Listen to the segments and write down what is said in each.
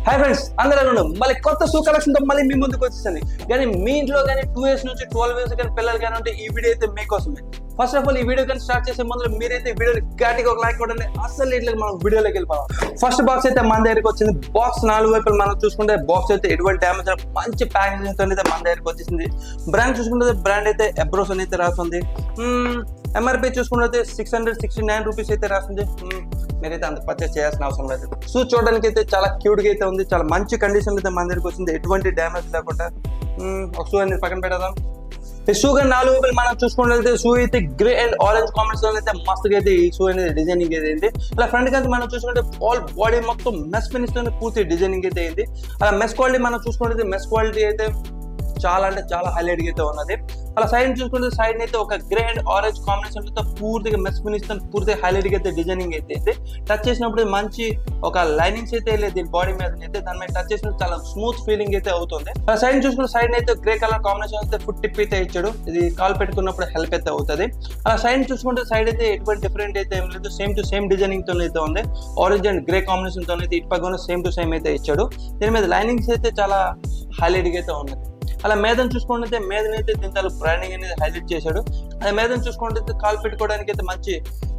Hi friends, అందరూ మళ్ళీ కొత్త షూ కలెక్షన్ తో మళ్ళీ మీ ముందుకు వచ్చేసింది. కానీ మీ ఇంట్లో కానీ 2 years నుంచి 12 years కానీ పిల్లలు కానీ ఉంటే ఈ వీడియో అయితే మీకోసమే. ఫస్ట్ ఆఫ్ ఆల్ ఈ వీడియో కానీ స్టార్ట్ చేసే ముందు మీరైతే వీడియోని గట్టిగా ఒక లైక్ కొట్టండి. అసలు ఇట్లా మనం వీడియోలోకి వెళ్ళిపోవాలి. ఫస్ట్ బాక్స్ అయితే మన దగ్గరికి వచ్చింది. బాక్స్ 4 వైపులు మనం చూసుకుంటే బాక్స్ అయితే ఎటువంటి డ్యామేజ్ మంచి ప్యాకేజింగ్ తో అయితే మన దగ్గరికి వచ్చేసింది. బ్రాండ్ చూసుకుంటే బ్రాండ్ అయితే ఎబ్రోస్ అని అయితే రాస్తుంది. ఎంఆర్పీ చూసుకుంటే 669 రూపీస్ అయితే రాస్తుంది. మీరైతే అంత పర్చేస్ చేయాల్సిన అవసరం లేదు. షూ చూడడానికి అయితే చాలా క్యూట్ గా అయితే ఉంది. చాలా మంచి కండిషన్ అయితే మన దగ్గరికి వచ్చింది, ఎటువంటి డ్యామేజ్ లేకుండా. ఒక షూ అనేది పక్కన పెడదాం. ఈ షూ కానీ 4 వైపులు మనం చూసుకున్నట్లయితే షూ అయితే గ్రే అండ్ ఆరెంజ్ కాంబినేషన్ అయితే మస్తుగా అయితే ఈ షూ అనేది డిజైనింగ్ అయితే అయింది. అలా ఫ్రంట్ కానీ మనం చూసుకుంటే ఆల్ బాడీ మొత్తం మెస్ ఫినిష్ తో పూర్తి డిజైనింగ్ అయితే అయింది. అలా మెస్ క్వాలిటీ మనం చూసుకుంటే మెస్ క్వాలిటీ అయితే చాలా అంటే చాలా హైలైట్ అయితే ఉన్నది. అలా సైడ్ చూసుకుంటే సైడ్ అయితే ఒక గ్రే అండ్ ఆరెంజ్ కాంబినేషన్ తో పూర్తిగా మెస్ ఫినిష్ తో పూర్తిగా హైలైట్ అయితే డిజైనింగ్ అయితే టచ్ చేసినప్పుడు మంచి ఒక లైనింగ్స్ అయితే లేదు దీని బాడీ మీద అయితే. దాని మీద టచ్ చేసినప్పుడు చాలా స్మూత్ ఫీలింగ్ అయితే అవుతుంది. అలా సైడ్ చూసుకుంటే సైడ్ అయితే గ్రే కలర్ కాంబినేషన్ అయితే ఫుట్ టిప్ అయితే ఇచ్చాడు. ఇది కాల్ పెట్టుకున్నప్పుడు హెల్ప్ అయితే అవుతుంది. అలా సైడ్ చూసుకుంటే సైడ్ అయితే ఎటువంటి డిఫరెంట్ అయితే ఏం లేదు, సేమ్ టు సేమ్ డిజైనింగ్ తో అయితే ఉంది. ఆరెంజ్ అండ్ గ్రే కాంబినేషన్ తో అయితే ఇటు పక్కన సేమ్ టు సేమ్ అయితే ఇచ్చాడు. దీని మీద లైనింగ్స్ అయితే చాలా హైలైట్ అయితే ఉన్నది. అలా మేదం చూసుకుంటే మేదనైతే దీని చాలా బ్రాండింగ్ అనేది హైలైట్ చేశాడు. అలా మేదం చూసుకుంటే కాల్ పెట్టుకోవడానికి అయితే మంచి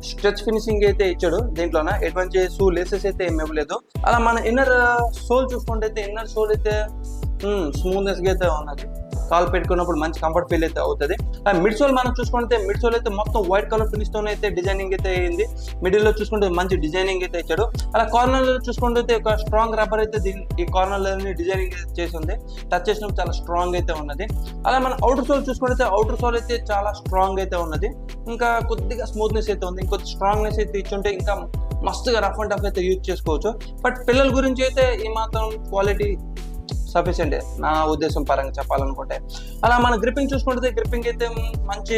స్ట్రెచ్ ఫినిషింగ్ అయితే ఇచ్చాడు. దీంట్లోన ఎటువంటి షూ లేసెస్ అయితే ఏమి ఇవ్వలేదు. అలా మన ఇన్నర్ సోల్ చూసుకుంటే ఇన్నర్ సోల్ అయితే స్మూత్నెస్ గా అయితే ఉన్నది. కాల్ పెట్టుకున్నప్పుడు మంచి కంఫర్ట్ ఫీల్ అయితే అవుతుంది. మిడ్ సోల్ మనం చూసుకుంటే మిడ్ సోల్ అయితే మొత్తం వైట్ కలర్ ఫినిష్ తో అయితే డిజైనింగ్ అయితే అయింది. మిడిల్ లో చూసుకుంటే మంచి డిజైనింగ్ అయితే ఇచ్చాడు. అలా కార్నర్ లో చూసుకుంటే ఒక స్ట్రాంగ్ రబ్బర్ అయితే ఈ కార్నర్ లో డిజైనింగ్ చేసి ఉంది. టచ్ చేసినప్పుడు చాలా స్ట్రాంగ్ అయితే ఉన్నది. అలా మన అవుటర్ సోల్ చూసుకుంటే అవుటర్ సోల్ అయితే చాలా స్ట్రాంగ్ అయితే ఉన్నది. ఇంకా కొద్దిగా స్మూత్నెస్ అయితే ఉంది. ఇంకొద్ది స్ట్రాంగ్నెస్ అయితే ఇచ్చుంటే ఇంకా మస్తుగా రఫ్ అండ్ టఫ్ అయితే యూజ్ చేసుకోవచ్చు. బట్ పిల్లల గురించి అయితే ఈ మాత్రం క్వాలిటీ సఫిషియంట్ నా ఉద్దేశం పరంగా చెప్పాలనుకుంటే. అలా మన గ్రిప్పింగ్ చూసుకుంటే గ్రిప్పింగ్ అయితే మంచి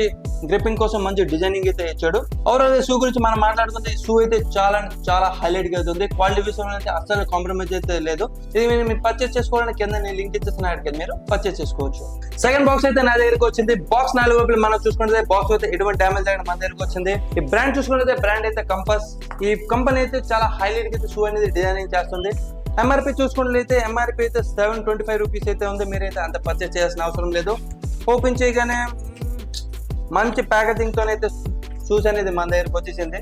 గ్రిప్పింగ్ కోసం మంచి డిజైనింగ్ అయితే ఇచ్చాడు. ఓవరాల్ షూ గురించి మనం మాట్లాడుకుంటే షూ అయితే చాలా చాలా హైలైట్ గా ఉంది. క్వాలిటీ విషయంలో అయితే అస్సలు కాంప్రమైజ్ అయితే లేదు. ఇది మీరు పర్చేస్ చేసుకోవడానికి కింద నేను లింక్ ఇచ్చేసిన కదా మీరు పర్చేస్ చేసుకోవచ్చు. సెకండ్ బాక్స్ అయితే నా దగ్గరకు వచ్చింది. బాక్స్ 4 వైపులు మనం చూసుకుంటే బాక్స్ అయితే ఎటువంటి డ్యామేజ్ అయినా మన దగ్గరకు వచ్చింది. ఈ బ్రాండ్ చూసుకుంటే బ్రాండ్ అయితే కంపస్. ఈ కంపెనీ అయితే చాలా హైలైట్ గా షూ అనేది డిజైనింగ్ చేస్తుంది. ఎంఆర్పీ చూసుకున్నట్లయితే ఎంఆర్పీ అయితే 725 రూపీస్ అయితే ఉంది. మీరైతే అంత పర్చేస్ చేయాల్సిన అవసరం లేదు. ఓపెన్ చేయగానే మంచి ప్యాకేజింగ్ తోనైతే షూస్ అనేది మన దగ్గరకు వచ్చేసింది.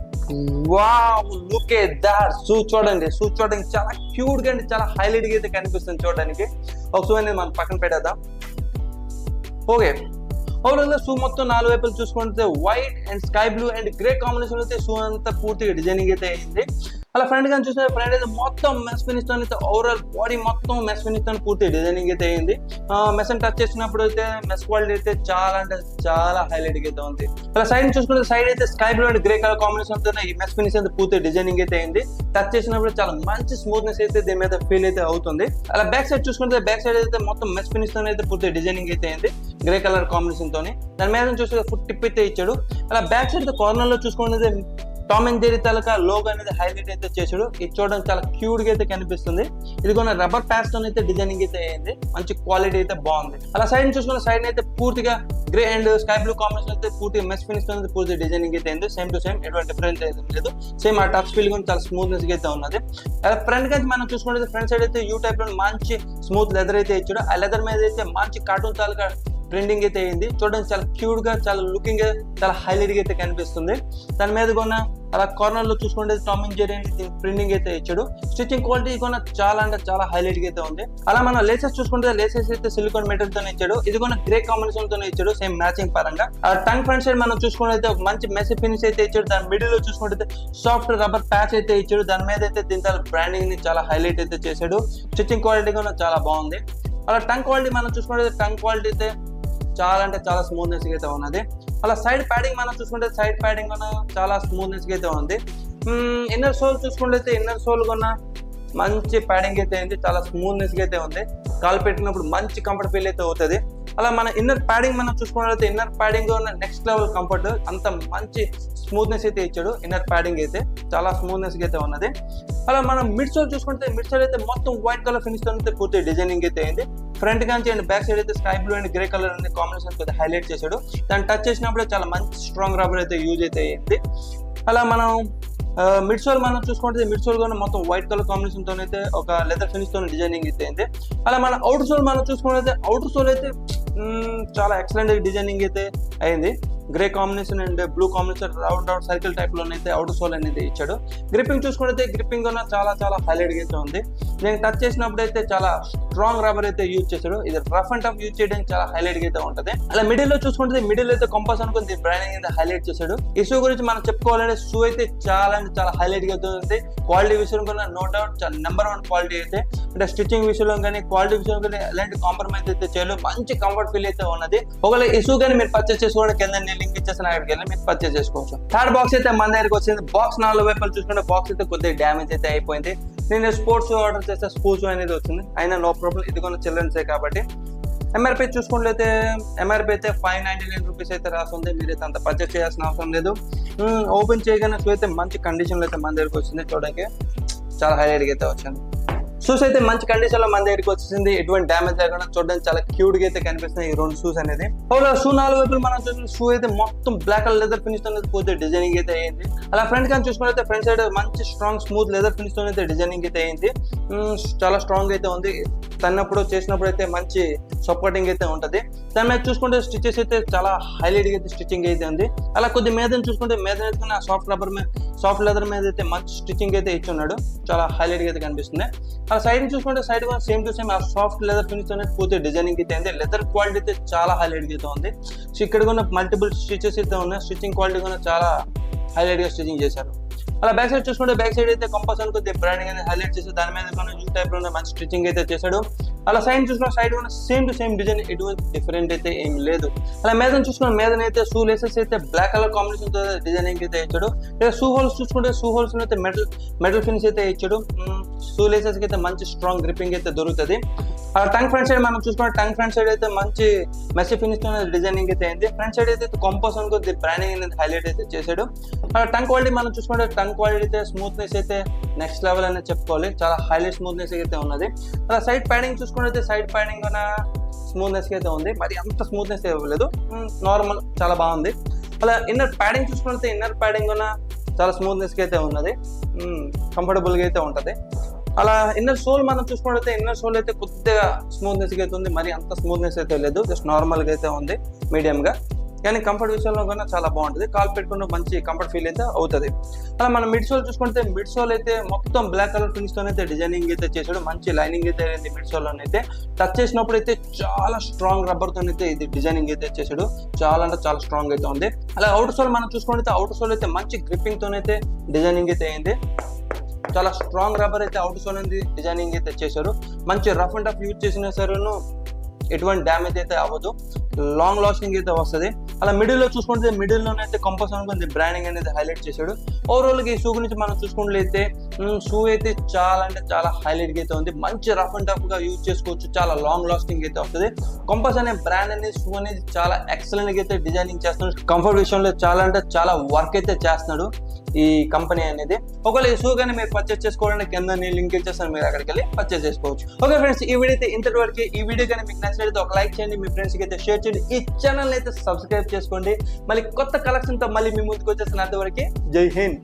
Wow, look at that shoe చూడండి. షూ చూడడానికి చాలా క్యూట్ గా చాలా హైలైట్ గా అయితే కనిపిస్తుంది చూడడానికి. ఒక షూ అనేది మనం పక్కన పెట్టేద్దాం. ఓకే, ఓవరాల్ షూ మొత్తం 4 వైపులు చూసుకుంటే white and sky blue and grey combination అయితే షూ అంతా పూర్తిగా డిజైనింగ్ అయితే అయింది. అలా ఫ్రంట్ కానీ చూస్తే ఫ్రంట్ అయితే మొత్తం మెస్ ఫినిష్ తో అయితే ఓవరాల్ బాడీ మొత్తం మెస్ ఫినిష్ తో పూర్తి డిజైనింగ్ అయితే అయింది. మెస్ టచ్ చేసినప్పుడు అయితే మెస్ క్వాలిటీ అయితే చాలా అంటే చాలా హైలైట్ అయితే ఉంది. అలా సైడ్ చూసుకుంటే సైడ్ అయితే sky blue and grey colour combination తో ఈ మెస్ ఫినిష్ అయితే పూర్తి డిజైనింగ్ అయితే అయింది. టచ్ చేసినప్పుడు చాలా మంచి స్మూత్నెస్ అయితే దీని మీద ఫీల్ అయితే అవుతుంది. అలా బ్యాక్ సైడ్ చూసుకుంటే బ్యాక్ సైడ్ అయితే మొత్తం మెస్ ఫినిష్ తో అయితే పూర్తి డిజైనింగ్ అయితే అయింది గ్రే కలర్ కాంబినేషన్ తోని. దాని మీద చూస్తే ఫుట్ టిప్ అయితే ఇచ్చాడు. అలా బ్యాక్ సైడ్ కార్నర్ లో చూసుకుంటే Tom and Jerry taluka logo అనేది హైలైట్ అయితే చేసాడు. ఇది చూడడానికి చాలా క్యూట్ గా అయితే కనిపిస్తుంది. ఇది కొన్ని రబ్బర్ ప్యాచ్ తో అయితే డిజైనింగ్ అయితే అయింది. మంచి క్వాలిటీ అయితే బాగుంది. అలా సైడ్ చూసుకున్న సైడ్ అయితే పూర్తిగా grey and sky blue combination అయితే పూర్తిగా మెస్ ఫినిష్ తో పూర్తి డిజైనింగ్ అయితే అయింది. సేమ్ టు సేమ్ ఎటువంటి డిఫరెన్స్ అయితే లేదు. సేమ్ ఆ టచ్ ఫీల్ కూడా చాలా స్మూత్నెస్ అయితే ఉన్నది. అలా ఫ్రంట్ గా మనం చూసుకుంటే ఫ్రంట్ సైడ్ అయితే యూ టైప్ లో మంచి స్మూత్ లెదర్ అయితే ఇచ్చాడు. ఆ లెదర్ మీద అయితే మంచి కార్టూన్ తాలూకా ప్రింటింగ్ అయితే అయింది. చూడడానికి చాలా క్యూట్ గా చాలా లుకింగ్ గా చాలా హైలైట్ గా అయితే కనిపిస్తుంది. దాని మీద కొన్న అలా కార్నర్ లో చూసుకుంటే టామ్ అండ్ జెర్రీ ప్రింటింగ్ అయితే ఇచ్చాడు. స్టిచ్చింగ్ క్వాలిటీ కొన్న చాలా అంటే చాలా హైలైట్ గా అయితే ఉంది. అలా మనం లేసెస్ చూసుకుంటే లేసెస్ అయితే సిలికాన్ మెటీరియల్ తోనే ఇచ్చాడు. ఇది కొన్న గ్రే కాంబినేషన్ తోనే ఇచ్చాడు, సేమ్ మ్యాచింగ్ పరంగా. ఆ టంగ్ ఫ్రంట్ సైడ్ మనం చూసుకుంటే ఒక మంచి మెస్సీ ఫినిష్ అయితే ఇచ్చాడు. దాని మిడిల్ లో చూసుకుంటే సాఫ్ట్ రబ్బర్ ప్యాచ్ అయితే ఇచ్చాడు. దాని మీద అయితే దీని బ్రాండింగ్ ని చాలా హైలైట్ అయితే చేశాడు. స్టిచ్చింగ్ క్వాలిటీ కూడా చాలా బాగుంది. అలా టంగ్ క్వాలిటీ మనం చూసుకుంటే టంగ్ క్వాలిటీ అయితే చాలా అంటే చాలా స్మూత్నెస్ అయితే ఉన్నది. అలా సైడ్ ప్యాడింగ్ మనం చూసుకుంటే సైడ్ ప్యాడింగ్ కూడా చాలా స్మూత్నెస్ అయితే ఉంది. ఇన్నర్ సోల్ చూసుకుంటే ఇన్నర్ సోల్ కూడా మంచి ప్యాడింగ్ అయితే అయింది. చాలా స్మూత్నెస్ అయితే ఉంది. కాలు పెట్టినప్పుడు మంచి కంఫర్ట్ ఫీల్ అయితే అవుతుంది. అలా మన ఇన్నర్ ప్యాడింగ్ మనం చూసుకున్నట్లయితే inner padding next level comfort, అంత మంచి స్మూత్నెస్ అయితే ఇచ్చాడు. ఇన్నర్ ప్యాడింగ్ అయితే చాలా స్మూత్నెస్ అయితే ఉన్నది. అలా మనం మిడ్ సోల్ చూసుకుంటే మిడ్ సోల్ అయితే మొత్తం వైట్ కలర్ ఫినిష్ తో అయితే పూర్తి డిజైనింగ్ అయితే అయింది. Front Kanchi and back side అయితే sky blue and grey colour అనే కాంబినేషన్ అయితే హైలైట్ చేశాడు. దాన్ని టచ్ చేసినప్పుడు చాలా మంచి స్ట్రాంగ్ రబ్బర్ అయితే యూజ్ అయితే అయింది. అలా మనం మిడ్ సోల్ మనం చూసుకుంటే మిడ్ సోల్ కూడా మొత్తం వైట్ కలర్ కాంబినేషన్ తో అయితే ఒక లెదర్ ఫినిష్ తో డిజైనింగ్ అయితే అయింది. అలా మన అవుటర్ సోల్ మనం చూసుకుంటే అవుటర్ సోల్ అయితే చాలా ఎక్సలెంట్ డిజైనింగ్ అయితే అయింది. Grey combination and blue combination round circle type లో అయితే అవుటర్ సోల్ అనేది ఇచ్చాడు. గ్రిప్పింగ్ చూసుకుంటే గ్రిప్పింగ్ కూడా చాలా చాలా హైలైట్ అయితే ఉంది. నేను టచ్ చేసినప్పుడు అయితే చాలా స్ట్రాంగ్ రబ్బర్ అయితే యూజ్ చేశాడు. ఇది రఫ్ అండ్ టఫ్ యూజ్ చేయడానికి చాలా హైలైట్ అయితే ఉంటుంది. అలా మిడిల్ లో చూసుకుంటే మిడిల్ అయితే కంపాస్ అనుకుని బ్రాండింగ్ అయితే హైలైట్ చేశాడు. ఈ షూ గురించి మనం చెప్పుకోవాలంటే షూ అయితే చాలా అంటే చాలా హైలైట్ గా ఉంది. క్వాలిటీ విషయంలో కూడా నో డౌట్ చాలా నెంబర్ 1 క్వాలిటీ అయితే, అంటే స్టిచ్చింగ్ విషయంలో కానీ క్వాలిటీ విషయంలో కానీ ఎలాంటి కాంప్రమైజ్ అయితే చేయలేదు. మంచి కంఫర్ట్ ఫీల్ అయితే ఉన్నది. ఒకవేళ ఈ షూ కానీ మీరు పర్చేస్ చేసుకోవడం కింద లింక్ ఇచ్చేసిన అక్కడికి వెళ్ళి మీరు పర్చేస్ చేసుకోవచ్చు. థర్డ్ బాక్స్ అయితే మన దగ్గరికి వచ్చింది. బాక్స్ 4 వైపులు చూసుకుంటే బాక్స్ అయితే కొద్దిగా డ్యామేజ్ అయితే అయిపోయింది. నేను స్పోర్ట్స్ ఆర్డర్ చేస్తే స్కూల్స్ అనేది వచ్చింది. అయినా నో ప్రాబ్లం, ఇది కూడా చిల్డ్రన్సే కాబట్టి. ఎంఆర్పీ చూసుకున్నట్లయితే ఎంఆర్పీ అయితే 599 రూపీస్ అయితే రాస్తుంది. మీరైతే అంత పర్చేస్ చేయాల్సిన అవసరం లేదు. ఓపెన్ చేయగానే షూ అయితే మంచి కండిషన్లో అయితే మన దగ్గరికి వచ్చింది. చూడడానికి చాలా హైలైట్గా అయితే వచ్చింది. షూస్ అయితే మంచి కండిషన్ లో మన దగ్గరికి వచ్చేసింది. ఎటువంటి డ్యామేజ్ లేకుండా చూడడానికి చాలా క్యూట్ గా అయితే కనిపిస్తున్నాయి ఈ 2 షూస్ అనేది. షూ 4 వైపులు మనం చూసిన షూ అయితే మొత్తం బ్లాక్ కలర్ లెదర్ ఫినిష్ తో పోతే డిజైనింగ్ అయితే అయింది. అలా ఫ్రంట్ కానీ చూసుకుంటే ఫ్రంట్ సైడ్ మంచి స్ట్రాంగ్ స్మూత్ లెదర్ ఫినిష్ తో అయితే డిజైనింగ్ అయితే అయింది. చాలా స్ట్రాంగ్ అయితే ఉంది. తన్నప్పుడు చేసినప్పుడు అయితే మంచి సపోర్టింగ్ అయితే ఉంటుంది. దాని మీద చూసుకుంటే స్టిచెస్ అయితే చాలా హైలైట్ గా అయితే స్టిచ్చింగ్ అయితే ఉంది. అలా కొద్ది మీద చూసుకుంటే మీద సాఫ్ట్ లెదర్ మీద అయితే మంచి స్టిచ్చింగ్ అయితే ఇచ్చున్నాడు. చాలా హైలైట్ గా అయితే కనిపిస్తుంది. అలా సైడ్ చూసుకుంటే సైడ్ కూడా సేమ్ టు సేమ్ ఆ సాఫ్ట్ లెదర్ ఫినిష్ అనేది పూర్తి డిజైనింగ్ అయితే అయింది. లెదర్ క్వాలిటీ అయితే చాలా హైలైట్ అయితే ఉంది. సో ఇక్కడ కూడా మల్టిపుల్ స్టిచెస్ అయితే ఉన్నాయి. స్టిచ్చింగ్ క్వాలిటీ కూడా చాలా హైలైట్ గా స్టిచ్చింగ్ చేశారు. అలా బ్యాక్ సైడ్ చూసుకుంటే బ్యాక్ సైడ్ అయితే కంపాస్ అనుకుంటే బ్రాండింగ్ అనేది హైలైట్ చేసి దాని మీద మనం యూ టైప్ లో మంచి స్టిచ్చింగ్ అయితే చేశాడు. అలా సైడ్ చూసుకున్న సైడ్ కూడా సేమ్ టు సేమ్ డిజైన్, ఎటువంటి డిఫరెంట్ అయితే ఏం లేదు. అలా మీద చూసుకున్న మీద అయితే షూ లేసెస్ అయితే బ్లాక్ కలర్ కాంబినేషన్ తో డిజైనింగ్ అయితే ఇచ్చాడు. లేదా షూ హోల్స్ చూసుకుంటే షూ హోల్స్ అయితే మెటల్ ఫినిష్ అయితే ఇచ్చాడు. షూ లేసెస్ కి అయితే మంచి స్ట్రాంగ్ గ్రిప్పింగ్ అయితే దొరుకుతుంది. అలా టంగ్ ఫ్రంట్ సైడ్ మనం చూసుకుంటే టంగ్ ఫ్రంట్ సైడ్ అయితే మంచి మెస్సీ ఫినిష్ తో డిజైనింగ్ అయితే అయింది. ఫ్రంట్ సైడ్ అయితే కంపాస్ అనుకుంటే బ్రాండింగ్ అనేది హైలైట్ అయితే చేశాడు. అలా టంగ్ క్వాలిటీ మనం చూసుకుంటే టంగ్ క్వాలిటీ అయితే స్మూత్నెస్ అయితే నెక్స్ట్ లెవెల్ అనేది చెప్పుకోవాలి. చాలా హైలైట్ స్మూత్నెస్ అయితే ఉన్నది. అలా సైడ్ ప్యాడింగ్ చూసుకుంటే సైడ్ ప్యాడింగ్ కూడా స్మూత్నెస్ అయితే ఉంది. మరి అంత స్మూత్నెస్ ఇవ్వలేదు, నార్మల్ చాలా బాగుంది. అలా ఇన్నర్ ప్యాడింగ్ చూసుకుంటే ఇన్నర్ ప్యాడింగ్ కూడా చాలా స్మూత్నెస్ అయితే ఉన్నది. కంఫర్టబుల్ గా అయితే ఉంటది. అలా ఇన్నర్ సోల్ మనం చూసుకుంటే ఇన్నర్ సోల్ అయితే కొద్దిగా స్మూత్నెస్ అయితే ఉంది. మరి అంత స్మూత్నెస్ అయితే లేదు, జస్ట్ నార్మల్ గా అయితే ఉంది, మీడియం గా. కానీ కంఫర్ట్ విషయంలో కూడా చాలా బాగుంటుంది. కాల్ పెట్టుకున్న మంచి కంఫర్ట్ ఫీల్ అయితే అవుతుంది. అలా మనం మిడ్ సోల్ చూసుకుంటే మిడ్ సోల్ అయితే మొత్తం బ్లాక్ కలర్ ఫినిష్ తో అయితే డిజైనింగ్ అయితే చేశాడు. మంచి లైనింగ్ అయితే అయింది. మిడ్ సోల్ అయితే టచ్ చేసినప్పుడు అయితే చాలా స్ట్రాంగ్ రబ్బర్ తో అయితే ఇది డిజైనింగ్ అయితే చేశాడు. చాలా అంటే చాలా స్ట్రాంగ్ అయితే ఉంది. అలా అవుటర్ సోల్ మనం చూసుకుంటే అవుటర్ సోల్ అయితే మంచి గ్రిప్పింగ్ తో అయితే డిజైనింగ్ అయితే అయింది. చాలా స్ట్రాంగ్ రబ్బర్ అయితే అవుటర్ సోల్ అనేది డిజైనింగ్ అయితే చేశారు. మంచి రఫ్ అండ్ టఫ్ యూజ్ చేసిన సరేను ఎటువంటి డ్యామేజ్ అయితే అవ్వదు, లాంగ్ లాస్టింగ్ అయితే వస్తుంది. అలా మిడిల్ లో చూసుకుంటే మిడిల్ లోనే అయితే కంపాస్ అనుకుంది బ్రాండింగ్ అనేది హైలైట్ చేశాడు. ఓవరాల్ గా ఈ షూ గురించి మనం చూసుకున్నట్లయితే షూ అయితే చాలా అంటే చాలా హైలైట్ అయితే ఉంది. మంచి రఫ్ అండ్ టఫ్ గా యూజ్ చేసుకోవచ్చు. చాలా లాంగ్ లాస్టింగ్ అయితే వస్తుంది. కంపాస్ అనే బ్రాండ్ అనేది షూ అనేది చాలా ఎక్సలెంట్ గా అయితే డిజైనింగ్ చేస్తున్నాడు. కంఫర్ట్ విషయంలో చాలా అంటే చాలా వర్క్ అయితే చేస్తున్నాడు ఈ కంపెనీ అనేది. ఒకవేళ ఈ షూ కానీ మీరు పర్చేస్ చేసుకోవాలంటే కింద నేను లింక్ ఇచ్చేస్తాను, మీరు అక్కడికి వెళ్ళి పర్చేస్ చేసుకోవచ్చు. ఓకే ఫ్రెండ్స్, ఈ వీడియో అయితే ఇంతటి వరకు. ఈ వీడియో కానీ మీకు నచ్చినట్లయితే ఒక లైక్ చేయండి, మీ ఫ్రెండ్స్ కి అయితే షేర్ చేయండి. ఈ ఛానల్ అయితే సబ్స్క్రైబ్ చేసుకోండి. మళ్ళీ కొత్త కలెక్షన్ తో మళ్ళీ మీ ముందుకు వచ్చేస్తాను. అంతవరకు జై హింద్.